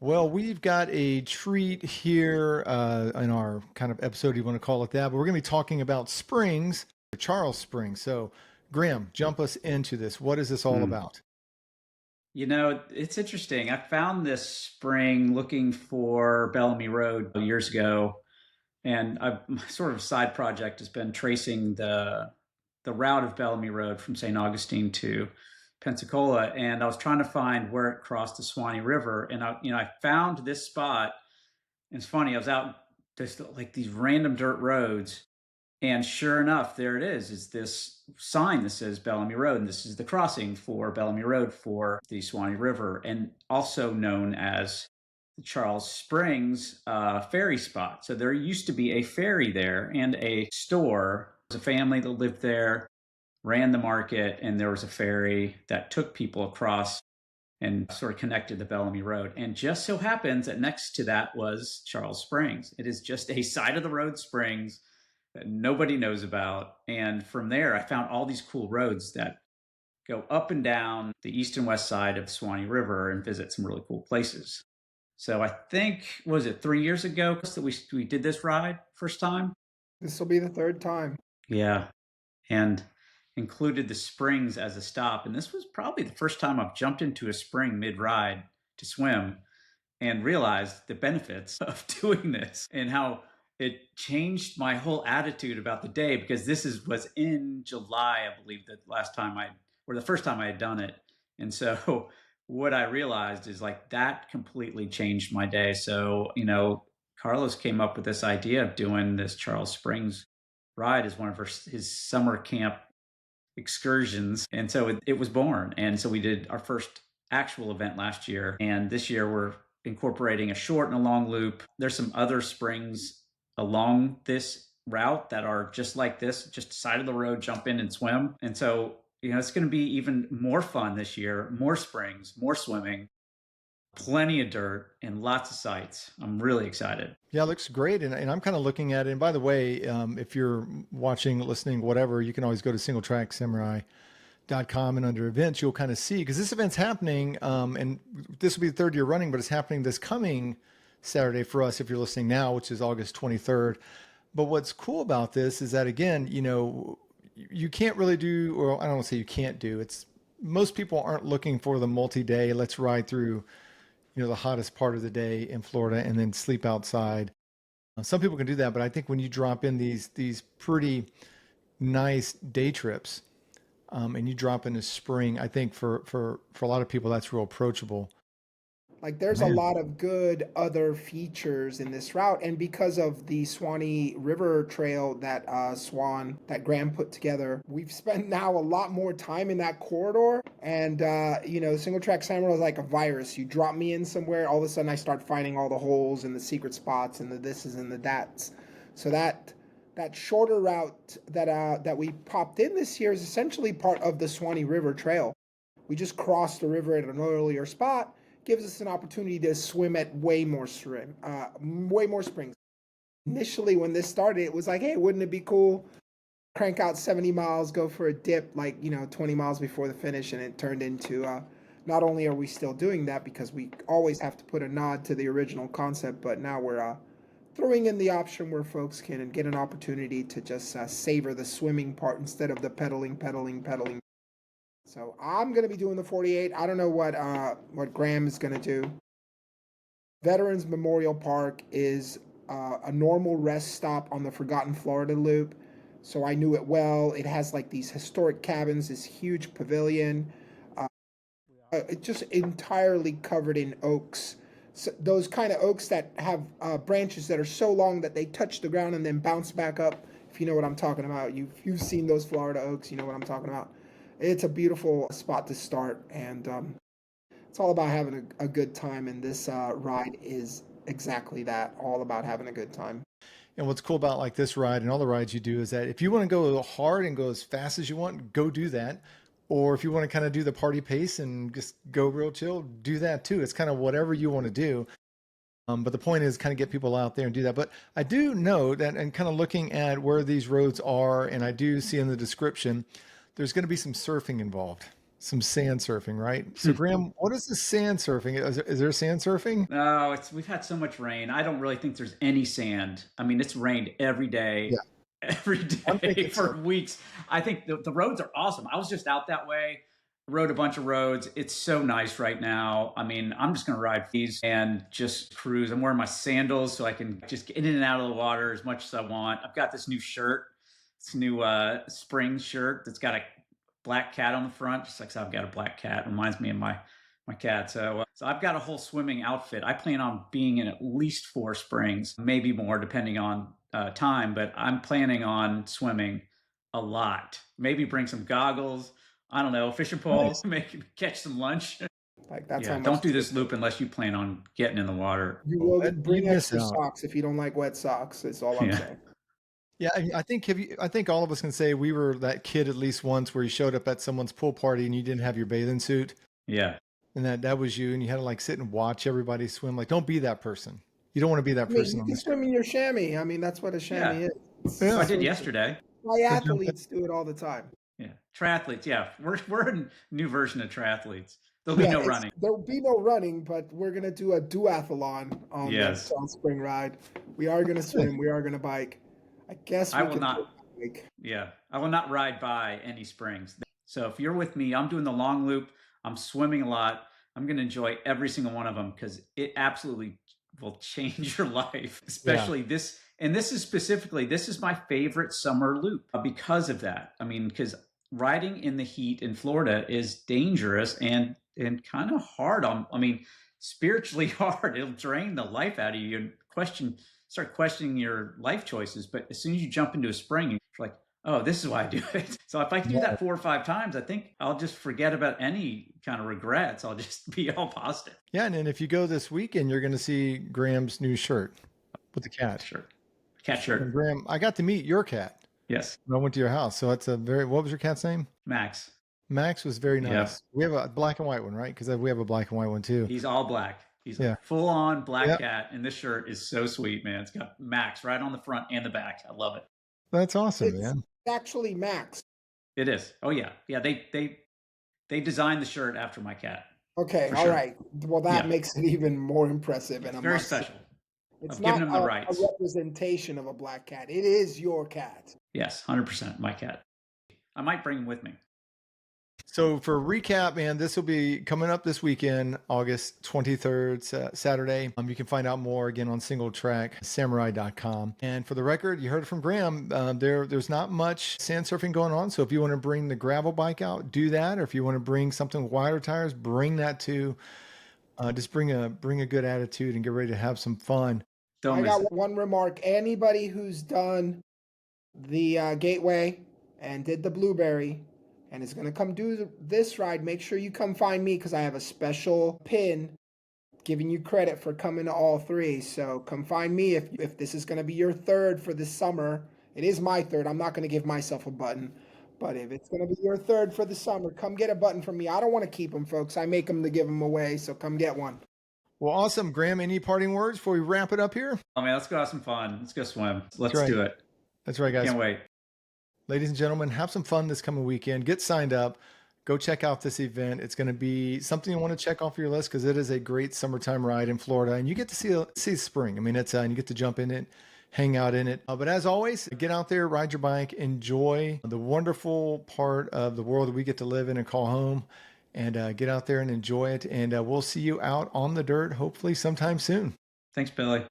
Well, we've got a treat here in our kind of episode, you want to call it that, but we're going to be talking about Springs, Charles Springs. So, Graham, jump us into this. What is this all Hmm. about? It's interesting. I found this spring looking for Bellamy Road years ago, and my sort of side project has been tracing the route of Bellamy Road from St. Augustine to Pensacola, and I was trying to find where it crossed the Swanee River, and I found this spot. And it's funny, I was out just like these random dirt roads, and sure enough, there it is this sign that says Bellamy Road. And this is the crossing for Bellamy Road for the Swanee River, and also known as the Charles Springs ferry spot. So there used to be a ferry there and a store. There was a family that lived there, ran the market, and there was a ferry that took people across and sort of connected the Bellamy Road. And just so happens that next to that was Charles Springs. It is just a side of the road springs that nobody knows about. And from there, I found all these cool roads that go up and down the east and west side of the Swanee River and visit some really cool places. So I think, was it 3 years ago that we did this ride first time? This will be the third time. Yeah. And included the springs as a stop. And this was probably the first time I've jumped into a spring mid ride to swim and realized the benefits of doing this and how it changed my whole attitude about the day, because was in July, I believe, the first time I had done it. And so what I realized is like that completely changed my day. So, Carlos came up with this idea of doing this Charles Springs ride as one of his summer camp excursions. And so it was born. And so we did our first actual event last year. And this year we're incorporating a short and a long loop. There's some other springs along this route that are just like this, just side of the road, jump in and swim. And so, it's going to be even more fun this year, more springs, more swimming, plenty of dirt, and lots of sights. I'm really excited. Yeah, it looks great. And I'm kind of looking at it. And by the way, if you're watching, listening, whatever, you can always go to singletracksamurai.com and under events, you'll kind of see, because this event's happening, and this will be the third year running, but it's happening this coming Saturday for us if you're listening now, which is August 23rd. But what's cool about this is that, again, you can't really do, or I don't want to say you can't do, it's most people aren't looking for the multi-day, let's ride through, the hottest part of the day in Florida and then sleep outside. Some people can do that, but I think when you drop in these pretty nice day trips, and you drop in the spring, I think for a lot of people that's real approachable. Like there's a Man. lot of good other features in this route, and because of the Swanee River Trail that Graham put together, we've spent now a lot more time in that corridor. And Single Track Samurai is like a virus. You drop me in somewhere, all of a sudden I start finding all the holes and the secret spots and the thises and the that's. So that shorter route that we popped in this year is essentially part of the Swanee River Trail. We just crossed the river at an earlier spot, gives us an opportunity to swim at way more springs. Initially, when this started, it was like, hey, wouldn't it be cool? Crank out 70 miles, go for a dip, 20 miles before the finish, and it turned into. Not only are we still doing that because we always have to put a nod to the original concept, but now we're throwing in the option where folks can get an opportunity to just savor the swimming part instead of the pedaling. So I'm gonna be doing the 48. I don't know what Graham is gonna do. Veterans Memorial Park is a normal rest stop on the Forgotten Florida Loop, so I knew it well. It has like these historic cabins, this huge pavilion. Uh, it's just entirely covered in oaks. So those kind of oaks that have branches that are so long that they touch the ground and then bounce back up. If you know what I'm talking about, you've seen those Florida oaks. You know what I'm talking about. It's a beautiful spot to start, and it's all about having a good time. And this ride is exactly that, all about having a good time. And what's cool about like this ride and all the rides you do is that if you want to go hard and go as fast as you want, go do that. Or if you want to kind of do the party pace and just go real chill, do that too. It's kind of whatever you want to do. But the point is kind of get people out there and do that. But I do know that, and kind of looking at where these roads are, and I do see in the description, there's going to be some surfing involved. some sand surfing, right? So Graham, what is the sand surfing? Is there sand surfing? No, we've had so much rain. I don't really think there's any sand. I mean, it's rained every Yeah, day, every I'm day thinking so. for weeks. I think the roads are awesome. I was just out that way, rode a bunch of roads. It's so nice right now. I mean, I'm just gonna ride these and just cruise. I'm wearing my sandals so I can just get in and out of the water as much as I want. I've got this new shirt, this new spring shirt that's got a black cat on the front, just like I've got a black cat. Reminds me of my cat. So I've got a whole swimming outfit. I plan on being in at least 4 springs, maybe more depending on time. But I'm planning on swimming a lot. Maybe bring some goggles. I don't know, fishing pole. Nice. Maybe catch some lunch. Like that's how Yeah, much don't do this loop unless you plan on getting in the water. you Well, will you bring miss extra out. socks if you don't like wet socks. Is all I'm Yeah, saying. Yeah, I think I think all of us can say we were that kid at least once where you showed up at someone's pool party and you didn't have your bathing suit, yeah. and that was you, and you had to like sit and watch everybody swim. Like, don't be that person. You don't want to be that I mean, person you on can the swim in your chamois. I mean, that's what a chamois Yeah. is. So I yeah. did So yesterday. Go jump in. triathletes do it all the time. Yeah, triathletes. Yeah, we're a new version of triathletes. There'll be Yeah, no it's running. there'll be no running, but we're gonna do a duathlon on the Yes, South Spring ride. We are gonna swim. We are gonna bike. I guess I we will could not. bike. Yeah, I will not ride by any springs. So if you're with me, I'm doing the long loop. I'm swimming a lot. I'm going to enjoy every single one of them because it absolutely will change your life, Yeah, especially this. And this is specifically, this is my favorite summer loop because of that. I mean, because riding in the heat in Florida is dangerous and kind of hard on, I mean, spiritually hard. It'll drain the life out of you and start questioning your life choices. But as soon as you jump into a spring, you're like, oh, this is why I do it. So if I can do yeah, that 4 or 5 times, I think I'll just forget about any kind of regrets. I'll just be all positive. yeah. And then if you go this weekend, you're going to see Graham's new shirt with the cat. Sure. Cat And shirt. Graham, I got to meet your cat Yes. when I went to your house. So that's a very. What was your cat's name? Max. Max was very Yep. nice. We have a black and white one, right? Because we have a black and white one too. He's all black. He's a Yeah. full on black Yeah. cat. And this shirt is so sweet, man. It's got Max right on the front and the back. I love it. That's awesome, It's man. actually Max. It is. Oh yeah. Yeah. They designed the shirt after my cat Okay, for all sure. right. Well, that Yeah. makes it even more impressive, and It's I very must say, special. it's I've given not him the a rights. representation of a black cat. It is your cat. Yes. 100% my cat. I might bring him with me. So for recap, man, this will be coming up this weekend, August 23rd, Saturday. You can find out more again on singletracksamurai.com. And for the record, you heard it from Graham. There's not much sand surfing going on. So if you want to bring the gravel bike out, do that. Or if you want to bring something with wider tires, bring that too. Just bring a good attitude and get ready to have some fun. Don't I miss it. got one remark. Anybody who's done the Gateway and did the Blueberry and is going to come do this ride, make sure you come find me because I have a special pin giving you credit for coming to all 3. So come find me if this is going to be your third for this summer. It is my third. I'm not going to give myself a button. But if it's going to be your third for the summer, come get a button from me. I don't want to keep them, folks. I make them to give them away. So come get one. Well, awesome. Graham, any parting words before we wrap it up here? Oh man, let's go have some fun. Let's go swim. Let's right. do it. That's right, guys. Can't wait. Ladies and gentlemen, have some fun this coming weekend. Get signed up. Go check out this event. It's going to be something you want to check off your list because it is a great summertime ride in Florida, and you get to see spring. I mean, it's and you get to jump in it, hang out in it. But as always, get out there, ride your bike, enjoy the wonderful part of the world that we get to live in and call home, and get out there and enjoy it. And we'll see you out on the dirt, hopefully sometime soon. Thanks, Billy.